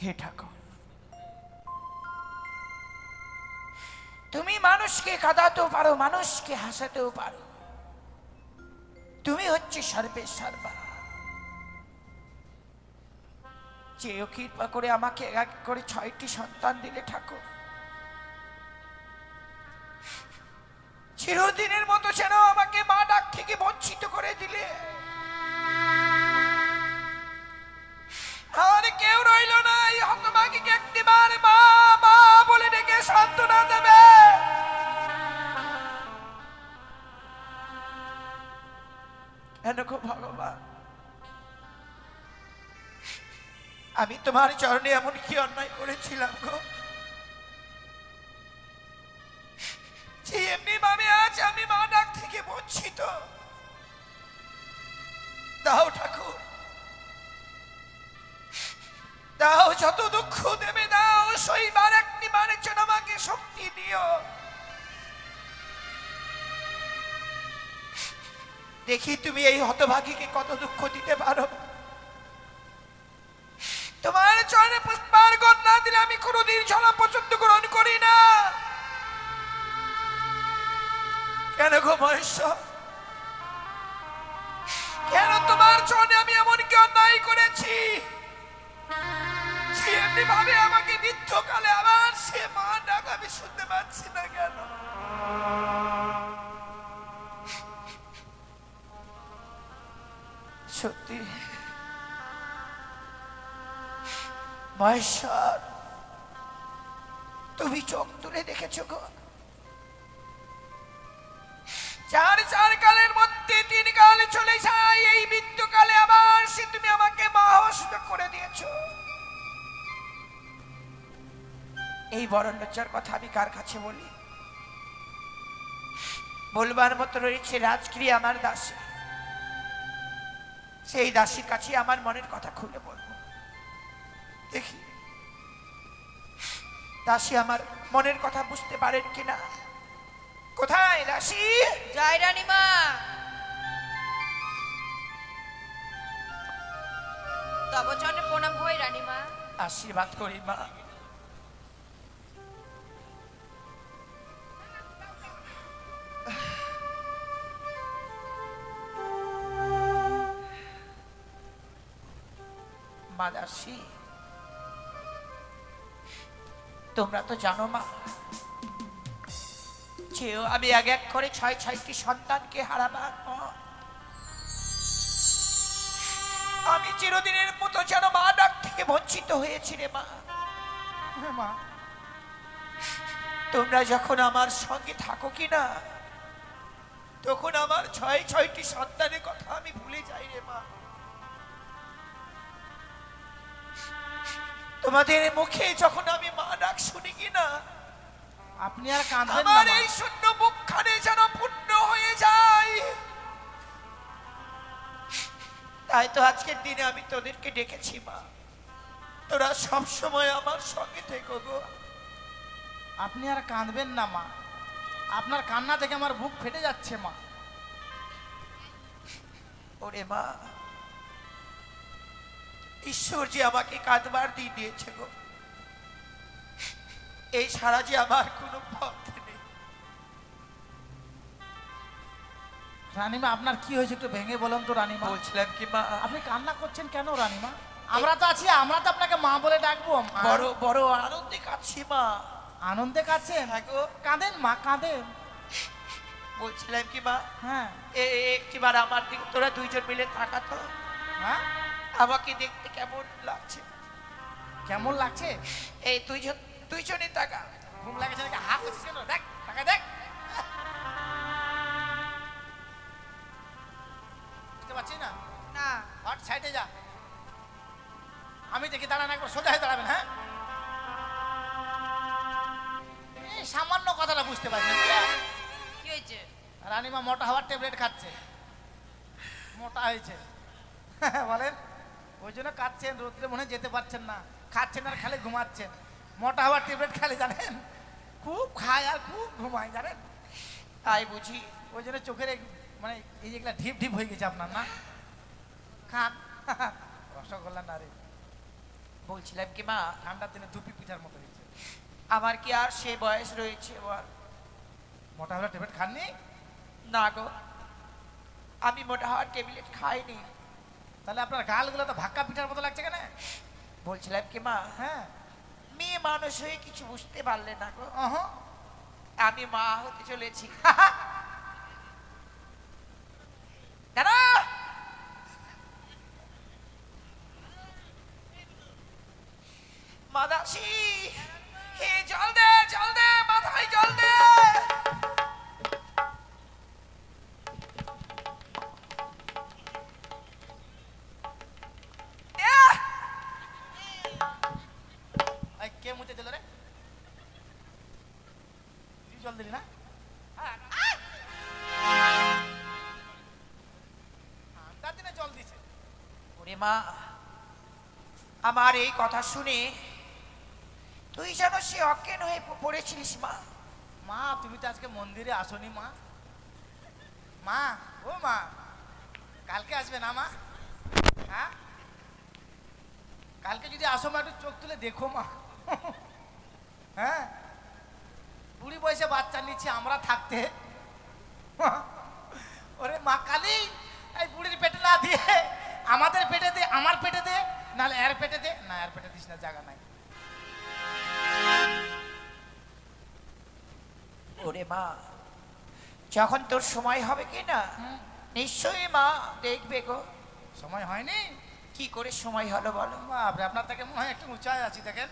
হে ঠাকুর, তুমি মানুষকে কাঁদাতেও পারো, মানুষকে হাসাতেও পারো। তুমি হচ্ছে সর্বে সর্বা। যে কৃপা করে আমাকে এক করে 6টি সন্তান দিলে ঠাকুর, চিরদিনের মতো যেন আমাকে মা ডাক থেকে বঞ্চিত করে দিলে। আর কেউ রইল না এই হতভাগীকে একটিবার মা মা বলে ডেকে সান্ত্বনা দেবে। কেন গো ভগবান, আমি তোমার চরণে এমন কি অন্যায় করেছিলাম গো, যে এমনি ভাবে আজ আমি মা ডাক থেকে বঞ্চিত। দাও ঠাকুর, দাও, যত দুঃখ দেবে দাও, সইবার একটি বারের জন্য আমাকে শক্তি দিও। দেখি তুমি এই হতভাগীকে কত দুঃখ দিতে পারো। তোমার চরণে পুষ্পার্ঘ্য না দিলে আমি কোনোদিন জল পর্যন্ত গ্রহণ করি না। কেন গো মহেশ্বর, কেন তোমার চরণে আমি এমন কি অন্যায় করেছি, এমনি ভাবে আমাকে মৃত্যুকালে আবার সে মা ডাক আমি শুনতে পাচ্ছি না কেন? সত্যি মহেশ্বর, তুমি চোখ তুলে দেখেছো গো, 4 কালের মধ্যে 3 কাল চলে যায়, এই মৃত্যুকালে আবার সে তুমি আমাকে মা হওয়ার সুযোগ করে দিয়েছো। এই বড় লজ্জার কথা আমি কার কাছে বলি? বলবার মতো রয়েছে রাজগিরি আমার দাসী, সেই দাসীর কাছে আমার মনের কথা খুলে বলবো। দেখি দাসী আমার মনের কথা বুঝতে পারেন কিনা। কোথায় দাসী? জয় রানীমা। তব চরণে প্রণাম হই রানীমা। আশীর্বাদ করি মা। মা দাসী, তোমরা তো জানো মা, যেও আমি এক এক করে 6টি সন্তানকে হারাবার পর আমি চিরদিনের মতো যেন মা ডাক থেকে বঞ্চিত হয়েছি রে মা। মা, তোমরা যখন আমার সঙ্গে থাকো কিনা, তখন আমার 6টি সন্তানের কথা আমি ভুলে যাই রে মা। তোমাদের মুখে যখন আমি মা ডাক শুনি কিনা, আপনি আর কাঁদবেন না, আমার এই শূন্য মুখখানে যেন পূর্ণ হয়ে যায়। তাই তো আজকের দিনে আমি তোদেরকে ডেকেছি মা, তোরা সব সময় আমার সঙ্গে থেকো গো। আপনি আর কাঁদবেন না মা, আপনার কান্না থেকে আমার বুক ফেটে যাচ্ছে মা। ওরে মা, ঈশ্বর যে আমাকে কাঁদবার দিয়েছে গো, এই ছাড়া যে আমার কোনো পথ নেই। রানীমা, আপনার কি হয়েছে একটু ভেঙে বলুন তো রানীমা। বলছিলাম কি মা, আপনি কান্না করছেন কেন রানীমা? আমরা তো আছি, আমরা তো আপনাকে মা বলে ডাকবো। বড় বড় আনন্দে কাঁদছি মা। আনন্দে কাঁদছেন? হ্যাঁ গো। কাঁদেন মা, কাঁদেন। বলছিলাম কি মা, হ্যাঁ। একটিবার আমার দিকে তোরা দুইজন মিলে তাকাতো। হ্যাঁ, আমাকে দেখতে কেমন লাগছে? কেমন লাগছে? এই দুইজনে তাকা। ঘুম লাগেছে নাকি? হা করছিস কেন? দেখ, তাকা দেখ। বুঝতে পারছি না। না, হট সাইডে যা। আমি দেখি দাঁড়ান, একবার সোজা হয়ে দাঁড়াবেন। হ্যাঁ, এই সামান্য কথাটা বুঝতে পারছি না। কি হয়েছে? রানীমা মোটা হওয়ার ট্যাবলেট খাচ্ছে, মোটা হয়েছে। বলেন, ওই জন্য কাঁদছেন, রোদ্রে মনে যেতে পারছেন না, খাচ্ছেন আর খালি ঘুমাচ্ছেন। মোটা হওয়ার ট্যাবলেট খালি জানেন, খুব খায় আর খুব ঘুমায় জানেন। তাই বুঝি? ওই জন্য চোখের মানে এই যেগুলা ঢিপ ঢিপ হয়ে গেছে আপনার, না? খান রসগোল্লা না রে। বলছিলাম কি মা, ঠান্ডার দিনে ধুপি পিঠার মতো হয়েছে। আমার কি আর সে বয়স রয়েছে বল? মোটা হলে ট্যাবলেট খাননি? না গো, আমি মোটা হওয়ার ট্যাবলেট খাইনি। তাহলে আপনার গালগুলো তো ভাক্কা পিঠার মতো লাগছে কেন? বলছিলাম কি মা, হ্যাঁ। মেয়ে মানুষ হয়ে কিছু বুঝতে পারলে না গো, অহ। আমি মা হতে চলেছি। দাদা, মাদাসি, হে জল দে, জল দে, মাথায় জল দে। এই কে মুতে দিল রে? তুই জল দিলি না? ঠান্ডার দিনে জল দিছে। ওরে মা, আমার এই কথা শুনে তুই যেন সে অজ্ঞান হয়ে পড়েছিলিস মা। মা তুমি তো আজকে মন্দিরে আসনি মা। মা, ও মা, কালকে আসবে না মা? হ্যাঁ, কালকে যদি আসো মা একটু চোখ তুলে দেখো মা। হ্যাঁ, বুড়ি বয়সে বাচ্চা নিচ্ছি আমরা থাকতে। ওরে মা কালী, এই বুড়ির পেটে না দিয়ে আমাদের পেটে দে, আমার পেটে দে, নাহলে এর পেটে দে। না, এর পেটে দিস না, জায়গা নাই। ওরে মা, যখন তোর সময় হবে কি না, নিশ্চয়ই মা দেখবে গো। সময় হয়নি? কি করে সময় হলো বলো? বাপরে, আপনার থেকে মনে হয় একটু উঁচায় আছি দেখেন।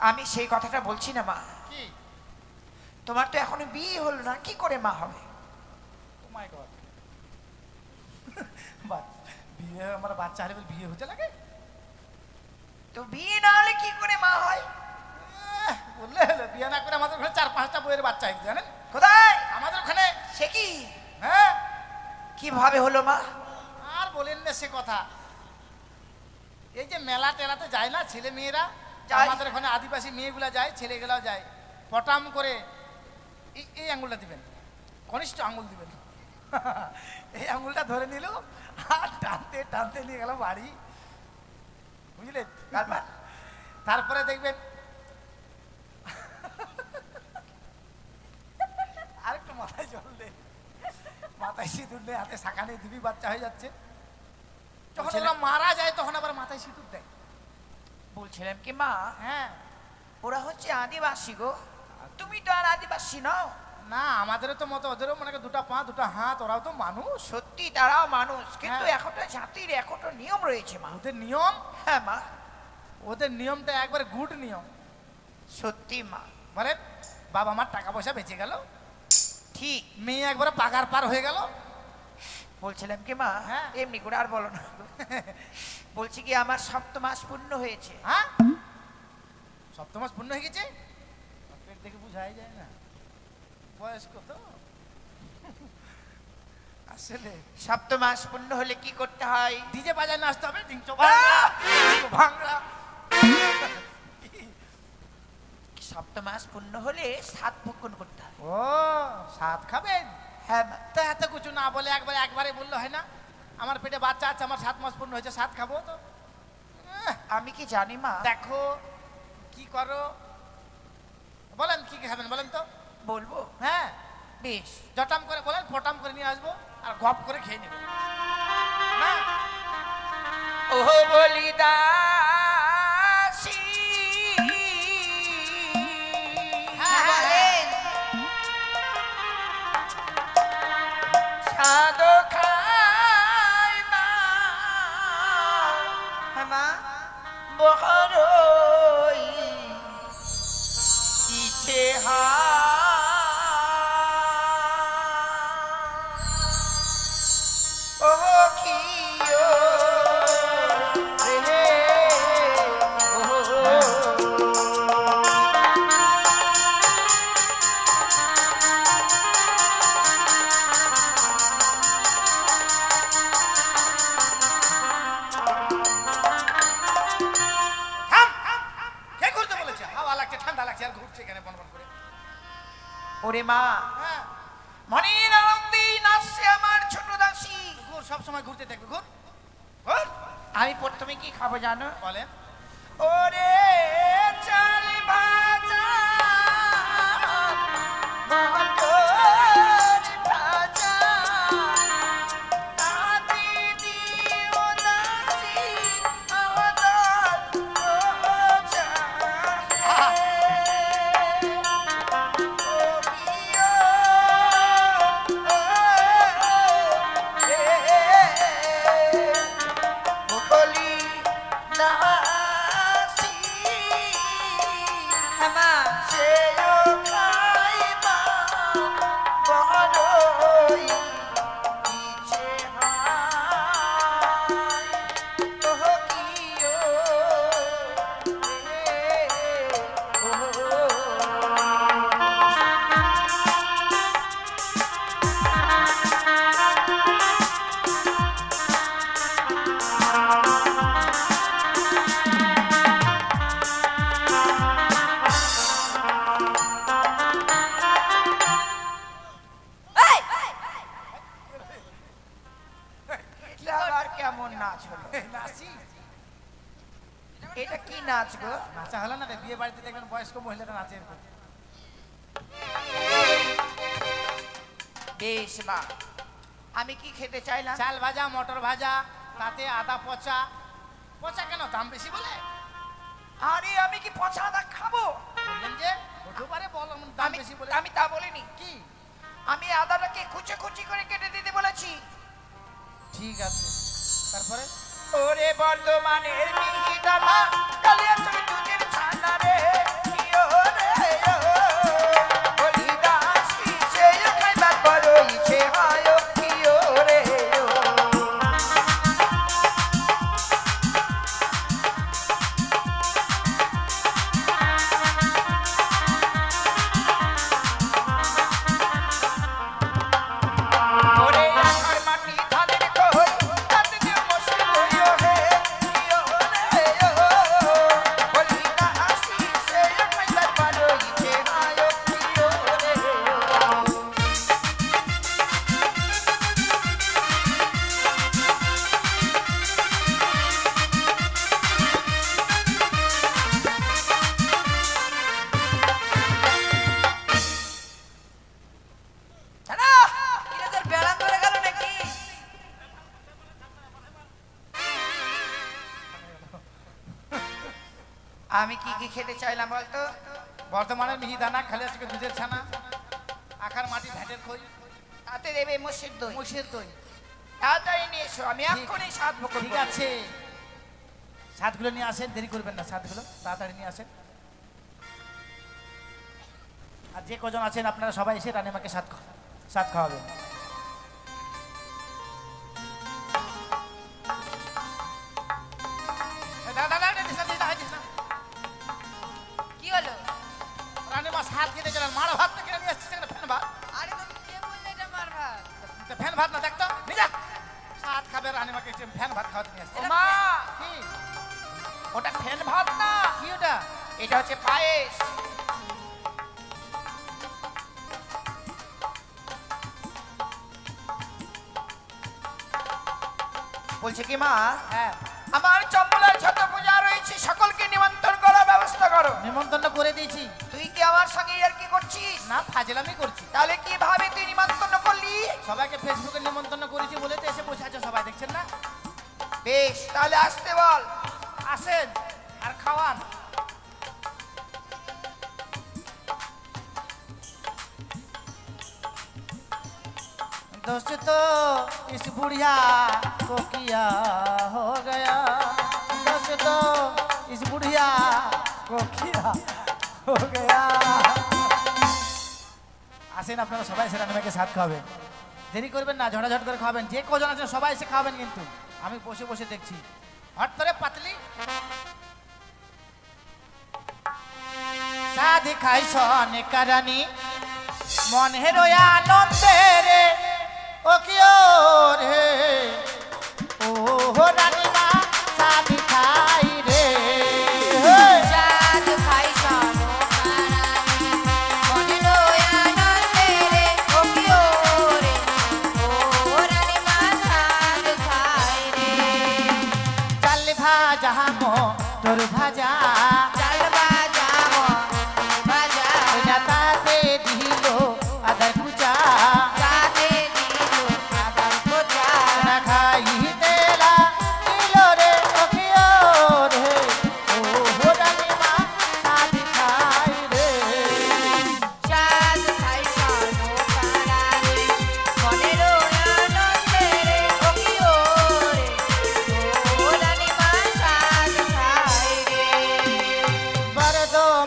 আমি সেই কথাটা বলছি না মা, কি? তোমার তো এখনো বিয়ে হলো না, কি করে মা হবে? ও মাই গড, বিয়ে, আমার বাচ্চা হলে বিয়ে হতে লাগে? তো বিয়ে না হলে কি করে মা হয়? বললে হলো, বিয়ে না করে আমাদের ওখানে 4-5টা বইয়ের বাচ্চা হয়েছে জানেন? কোথায়? আমাদের ওখানে। সে কি? হ্যাঁ। কিভাবে হলো মা? আর বলেন না সে কথা। এই যে মেলা টেলাতে যায় না ছেলে মেয়েরা, যায়। আমাদের ওখানে আদিবাসী মেয়েগুলা যায়, ছেলেগুলাও যায়, পটাম করে এই আঙুলটা দিবেন, কনিষ্ঠ আঙুল দিবেন। এই আঙুলটা ধরে নিল আর টানতে টানতে নিয়ে গেল বাড়ি, বুঝলেন? তারপরে দেখবেন আরেকটু মাথায় জল দে, মাথায় সিঁদুর নেই, হাতে শাখা নেই, দুবি বাচ্চা হয়ে যাচ্ছে। যখন ওরা মারা যায় তখন আবার মাথায় সিঁদুর দেয়। বলছিলাম কি মা, হ্যাঁ, ওরা হচ্ছে আদিবাসী গো, তুমি তো আর আদিবাসী নও। না আমাদেরও তো মতো, ওদেরও মনে করে 2টা পা 2টা হাত, ওরাও তো মানুষ। সত্যি তারাও মানুষ, কিন্তু হ্যাঁ। এখনটা জাতির এখনটা নিয়ম রয়েছে মা। ওদের নিয়ম, হ্যাঁ মা, ওদের নিয়মটা একবার গুড নিয়ম। সত্যি মা। বলেন, বাবা মার টাকা পয়সা বেঁচে গেল, ঠিক। মেয়ে একবারে পাগার পার হয়ে গেল। বলছিলাম কি মা, হ্যাঁ। এমনি করে আর বলো না। বলছি কি আমার 7 মাস পূর্ণ হয়েছে। হ্যাঁ, 7 মাস পূর্ণ হয়ে গেছে? পেট দেখে বুঝাই যায় না, বয়স কত আসলে। 7 মাস পূর্ণ হলে কি করতে হয়? ডিজে বাজায় নাচতে হবে, ডিংচো আহ! ভাঙড়া। 7 মাস পূর্ণ হলে 7 ভক্ষণ করতে হয়। ও, 7 খাবেন? হ্যাঁ মা। তা এত কিছু না বলে একবারে বললে হয় না? আমার পেটে বাচ্চা আছে, আমার 7 মাস পূর্ণ হয়েছে, 7 খাবো তো। আমি কি জানি মা? দেখো কি করো, বলেন কি খাবেন বলেন তো? বলবো? হ্যাঁ, বেশ। জটাম করে বলেন, ফটাম করে নিয়ে আসবো আর গপ করে খেয়ে নেবো না? ও বলিদাসী, হ্যাঁ, বলেন। সাধু খায় না হ্যাঁ মা। বহরই ইচ্ছে ও কিও রে ও। থাম, কে ঘুরতে বলেছে? হাওয়া লাগছে, ঠান্ডা লাগছে, আর ঘুরছে এখানে বন বন করে। ওরে মা, হ্যাঁ, মনের আনন্দে নাচছে আমার ছোট দাসী। ঘুর, সব সময় ঘুরতে থাকবে, ঘুর ঘুর। আমি প্রথমে কি খাবো জানো? বলেন। ওরে চাল ভাজা মটর ভাজা দাদি দিও দাসি আমাদের রোজা হ্যাঁ মা এই! এটা আবার কেমন নাচ হলো? নাচি এটা কি নাচ গো? নাচা হলো না রে, বিয়ে বাড়িতে দেখবেন বয়স্ক মহিলারা নাচে এরকম। বেশ মা, আমি কি খেতে চাইলাম? চাল ভাজা মটর ভাজা তাতে আদা পচা। পচা কেন, দাম বেশি বলে? আরে আমি কি পচা আদা খাবো? বললেন যে হতে পারে, বল দাম আমি বেশি বলে। আমি তা বলিনি। কি? আমি আদাটাকে কুচি কুচি করে কেটে দিতে বলেছি। ঠিক আছে, তারপরে ওরে বর্ধমানের মিহিদানা কালিয়া চোখে দুধের ছানা রে ইয়ো রে ইয়ো হরিদাসি সে খাইবার বড় ইচ্ছে হয় ইয়ো রে ইয়ো ওরে আখার মাটি ধানের কই তাতে দিও মশলা কইও হে ইয়ো রে ইয়ো হরিদাসি সে খাইবার বড় ইচ্ছে হয় ইয়ো রে ইয়ো ছাড়া এটা তোর ব্যায়াম করে গেল নাকি? আমি কি কি খেতে চাইলাম বলতো? বর্তমানের মিহিদানা খালি আজকে দুধের ছানা, আখার মাটি ঘাটের খই, তাতে দেবে মসজিদ দই। মুসের দই। তাড়াতাড়ি নিয়ে এসো, আমি ঠিক- এক্ষুনি সাত ভোগ ঠিক আছে, সাতগুলো নিয়ে আসেন, দেরি করবেন না, সাতগুলো তাড়াতাড়ি নিয়ে আসেন। আর যে কজন আছেন আপনারা সবাই এসে রানীমাকে সাত খাওয়াবেন। কি হলো? রানীমা সাত খেতে গেলেন, মারা ভাত কিনে নিয়ে আসছে, ফ্যান ভাত। আরে তুমি কে বললে এটা মার ভাত? ফ্যান ভাত না দেখতো, নিজা সাত খাবে রানীমাকে, ফ্যান ভাত খাওয়াতে নিয়ে আসছে। ও মা, কি? ওটা ফেন ভাত না, কি ওটা? এটা হচ্ছে পায়েস। বলছে কি মা, হ্যাঁ, আমার চম্বলের ছোট পূজা রয়েছে, সকলকে নিমন্ত্রণ করার ব্যবস্থা করো। নিমন্ত্রণ করে দিয়েছি। তুই কি আমার সঙ্গে আর কি করছিস? না, ফাজলামি করছি। তাহলে কিভাবে তুই নিমন্ত্রণ করলি? সবাইকে ফেসবুকে নিমন্ত্রণ করেছি বলে তো এসে বসে আছে সবাই, দেখছেন না? বেশ, তাহলে আসতে বল। আসেন আর খাওয়ান। दोस्तों इस बुढ़िया को किया हो गया, दोस्तों इस बुढ़िया को किया हो गया। আসেন আপনারা সবাই এসে রান্নাকে সাথ খাবেন, দেরি করবেন না, ঝটাঝট করে খাবেন। যে কজন আছেন সবাই এসে খাবেন, কিন্তু আমি বসে বসে দেখছি। হট করে পাতলি সাধি খাই সনে কারানি মন হেরোয়া আনন্দে রে ও কিও রে ও হো রানীমা সাধি খাই রে চাঁদ খাই সানো কারানি, মনে রয় আনন্দে রে, ও কি ও রে, ও রানীমা চাঁদ খাই রে। চাল ভাজা মো তোর ভাজা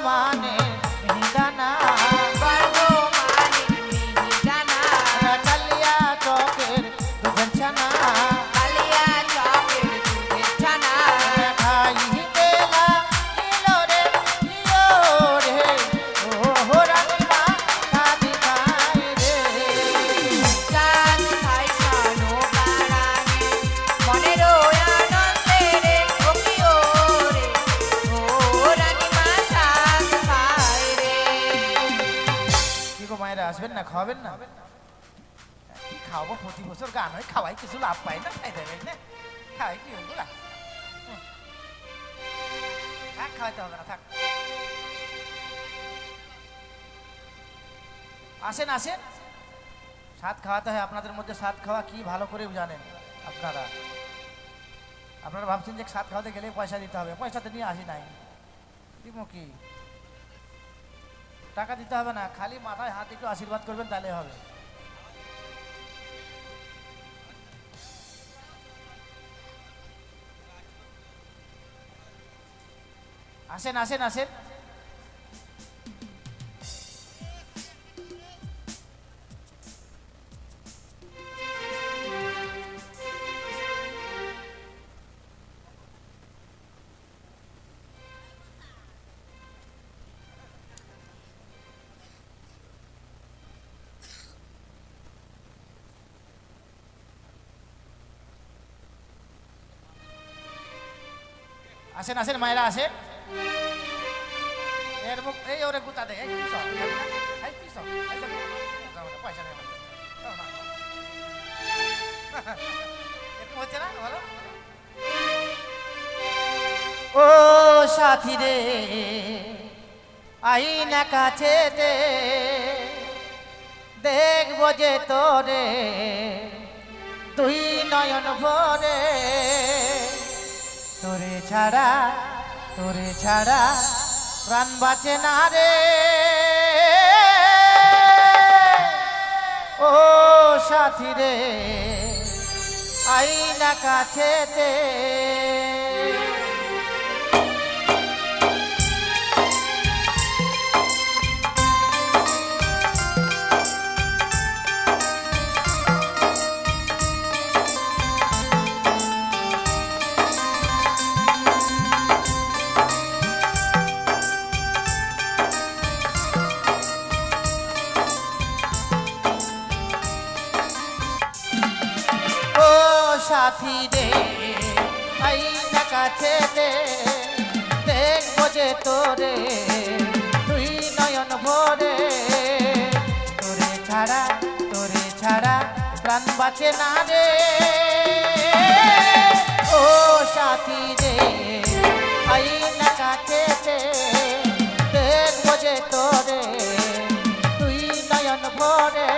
মানে মিহিদানা বর্ধমানের মিহিদানা, কালিয়া চকের দুধের ছানা কালিয়া চকের দুধের ছানা, খাইতে লাগিল রে প্রিয় রে ও রানীমা সাদি খাই রে চাঁদ খাই সানো বারানে, মনের আনন্দে রে ও কি ও রে, ও রানীমা চাঁদ খায় রে। কি গো মায়েরা আসবেন না খাওয়াবেন না কি খাওয়াবো প্রতি বছর গান হয় খাওয়াই কিছু লাভ পাই না খাই দেবেন না খাওয়াই কি হইব না থাক খাওয়াইতে হবে না থাক আসেন আসেন সাত খাওয়াতে হয় আপনাদের মধ্যে সাত খাওয়া কি ভালো করে জানেন আপনারা আপনারা ভাবছেন যে সাত খাওয়াতে গেলে পয়সা দিতে হবে পয়সা তো নিয়ে আসি নাই দিব কি টাকা দিতে হবে না খালি মাথায় হাত একটু আশীর্বাদ করবেন তাহলে হবে আসেন আসেন আসেন আসেন আসেন মায়েরা আসেন এর মুখ এই ওরে গুতা দে এই পিছ এই পিছ এই যে পয়সা নেই এরকম হচ্ছে না বলো ও সাথী রে আই না কাছে দেখবো যে তোরে তুই নয়ন ভরে তোরে ছাড়া প্রাণ বাঁচে না রে ও সাথী রে আই না কাছেতে সাথী রে আই না কাছে দেখবো যে তোরে তুই নয়ন ভরে তোরে ছাড়া প্রাণ বাঁচে না রে ও সাথী রে আই না কাছে দেখবো যে তোরে তুই নয়ন ভরে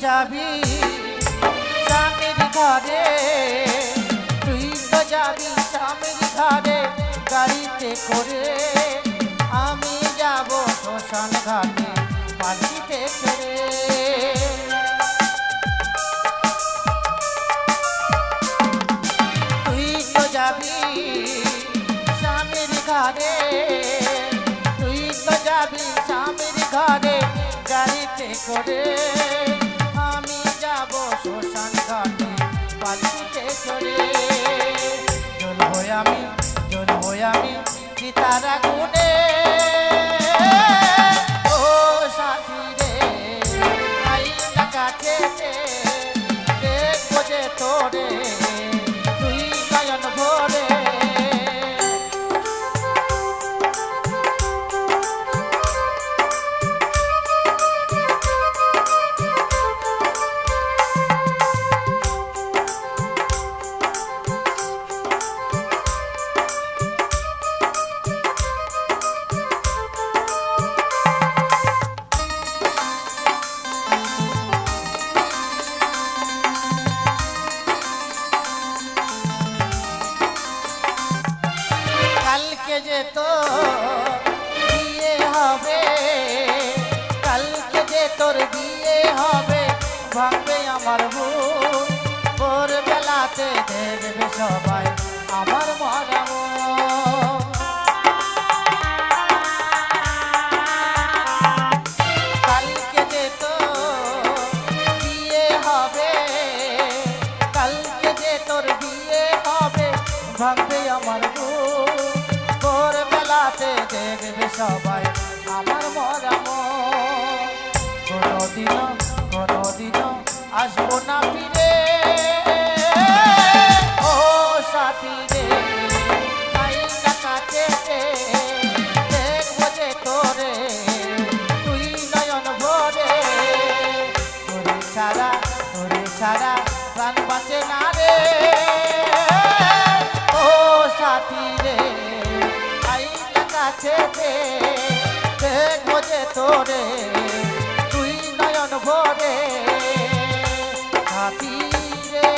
যাবি স্বামীর ঘরে তুই তো যাবি স্বামীর ঘরে গাড়িতে করে আমি যাব শ্মশান ঘাটে পালিতে করে তুই তো যাবি স্বামীর ঘরে তুই তো যাবি স্বামীর ঘরে গাড়িতে করে শ্মশান ঘাটে পালিতে চড়ে জ্বলবো আমি চিতার আগুনে ও সাথী রে আই না কাছে দেখবো যে তোরে তুই নয়ন ভরে যে তোর বিয়ে হবে, কালকে যে তোর বিয়ে হবে, ভাঙবে আমার বুক, ভোরবেলাতে দেখবে সবাই আমার মরা মন। কালকে যে তোর বিয়ে হবে, কালকে যে তোর বিয়ে হবে, ভাঙবে আমার বুক, ভোরবেলাতে দেখবে সবাই আমার মরা মন। কোনোদিনও আসবো না ফিরে, ও সাথী রে, তাই কাছে দেখবো যে তোরে, তুই নয়ন ভরে, তোরে ছাড়া প্রাণ বাঁচে না রে, ও সাথী রে, তাই কাছে দেখবো যে তোরে, তুই নয়ন ভরে, সাথী রে।